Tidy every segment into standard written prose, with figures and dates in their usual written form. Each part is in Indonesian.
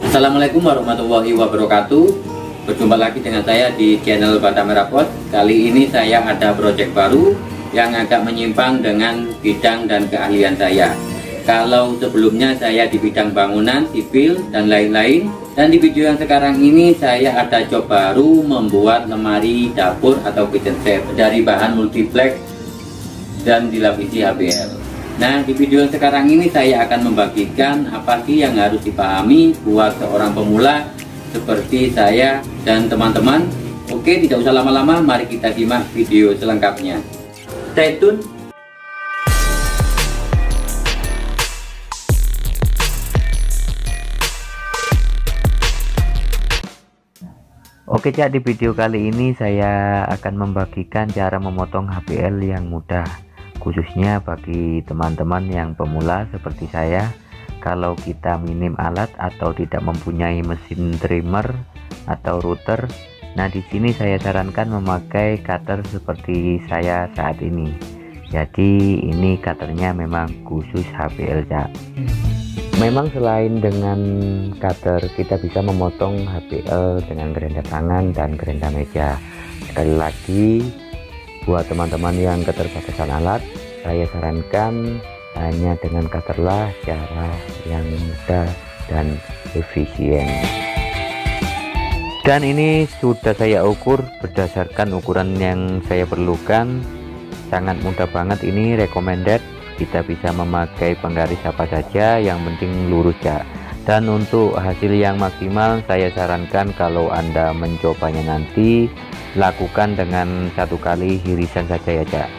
Assalamualaikum warahmatullahi wabarakatuh. Berjumpa lagi dengan saya di channel Batam Merah. Kali ini saya ada proyek baru yang agak menyimpang dengan bidang dan keahlian saya. Kalau sebelumnya saya di bidang bangunan, sipil, dan lain-lain, dan di video yang sekarang ini saya ada job baru membuat lemari dapur atau kitchen set dari bahan multiplex dan dilapisi HBL. Nah, di video yang sekarang ini saya akan membagikan apa sih yang harus dipahami buat seorang pemula seperti saya dan teman-teman. Oke, tidak usah lama-lama, mari kita simak video selengkapnya. Stay tune. Oke Cak, di video kali ini saya akan membagikan cara memotong HBL yang mudah, khususnya bagi teman-teman yang pemula seperti saya. Kalau kita minim alat atau tidak mempunyai mesin trimmer atau router, nah di sini saya sarankan memakai cutter seperti saya saat ini. Jadi ini cutternya memang khusus HBL Cak. Memang selain dengan cutter kita bisa memotong HBL dengan gerenda tangan dan gerenda meja. Sekali lagi buat teman-teman yang keterbatasan alat, saya sarankan hanya dengan cutter lah cara yang mudah dan efisien. Dan ini sudah saya ukur berdasarkan ukuran yang saya perlukan. Sangat mudah banget, ini recommended. Kita bisa memakai penggaris apa saja, yang penting lurus ya. Dan untuk hasil yang maksimal saya sarankan kalau Anda mencobanya nanti lakukan dengan satu kali irisan saja ya Cak,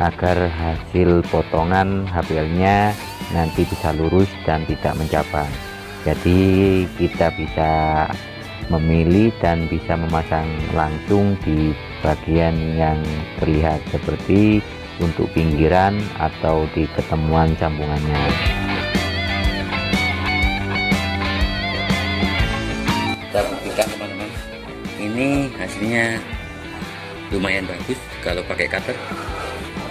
agar hasil potongan HBL-nya nanti bisa lurus dan tidak mencabang. Jadi kita bisa memilih dan bisa memasang langsung di bagian yang terlihat seperti untuk pinggiran atau di ketemuan sambungannya. Kita buktikan teman-teman, ini hasilnya lumayan bagus kalau pakai cutter.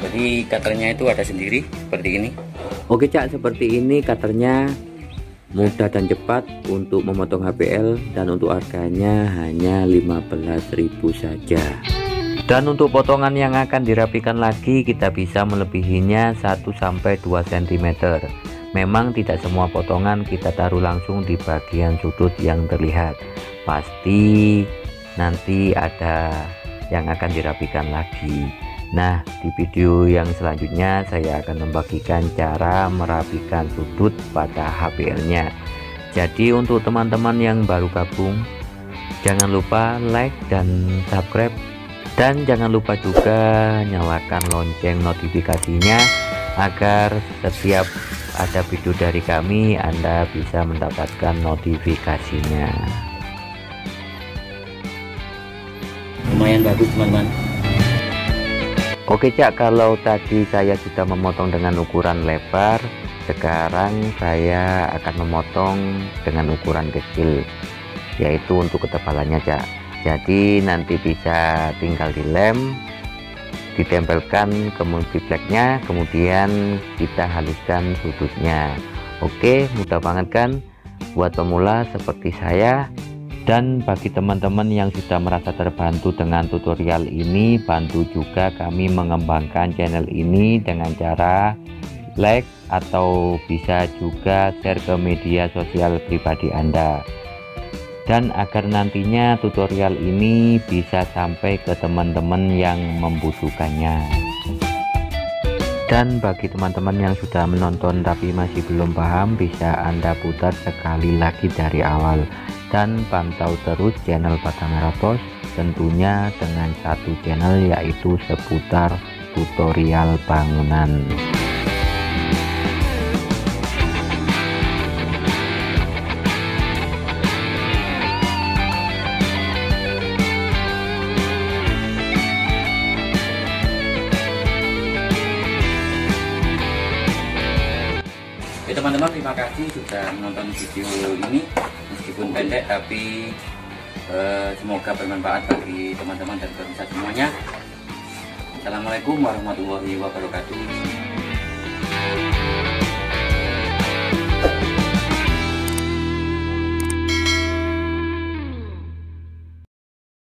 Jadi cutternya itu ada sendiri seperti ini. Oke Cak, seperti ini cutternya, mudah dan cepat untuk memotong HBL, dan untuk harganya hanya 15.000 saja. Dan untuk potongan yang akan dirapikan lagi, kita bisa melebihinya 1-2 cm. Memang tidak semua potongan kita taruh langsung di bagian sudut yang terlihat, pasti nanti ada yang akan dirapikan lagi. Nah, di video yang selanjutnya saya akan membagikan cara merapikan sudut pada HBL-nya. Jadi untuk teman-teman yang baru gabung, jangan lupa like dan subscribe, dan jangan lupa juga nyalakan lonceng notifikasinya agar setiap ada video dari kami Anda bisa mendapatkan notifikasinya. Lumayan bagus teman-teman. Oke Cak, kalau tadi saya sudah memotong dengan ukuran lebar, sekarang saya akan memotong dengan ukuran kecil, yaitu untuk ketebalannya Cak. Jadi nanti bisa tinggal dilem, ditempelkan ke multiplexnya, kemudian kita haluskan sudutnya. Oke, mudah banget kan buat pemula seperti saya. Dan bagi teman-teman yang sudah merasa terbantu dengan tutorial ini, bantu juga kami mengembangkan channel ini dengan cara like atau bisa juga share ke media sosial pribadi Anda. Dan agar nantinya tutorial ini bisa sampai ke teman-teman yang membutuhkannya. Dan bagi teman-teman yang sudah menonton tapi masih belum paham, bisa Anda putar sekali lagi dari awal. Dan pantau terus channel Batam Merah, tentunya dengan satu channel yaitu seputar tutorial bangunan. Oke teman-teman, terima kasih sudah menonton video ini. Meskipun pendek tapi semoga bermanfaat bagi teman-teman dan pemirsa semuanya. Assalamualaikum warahmatullahi wabarakatuh.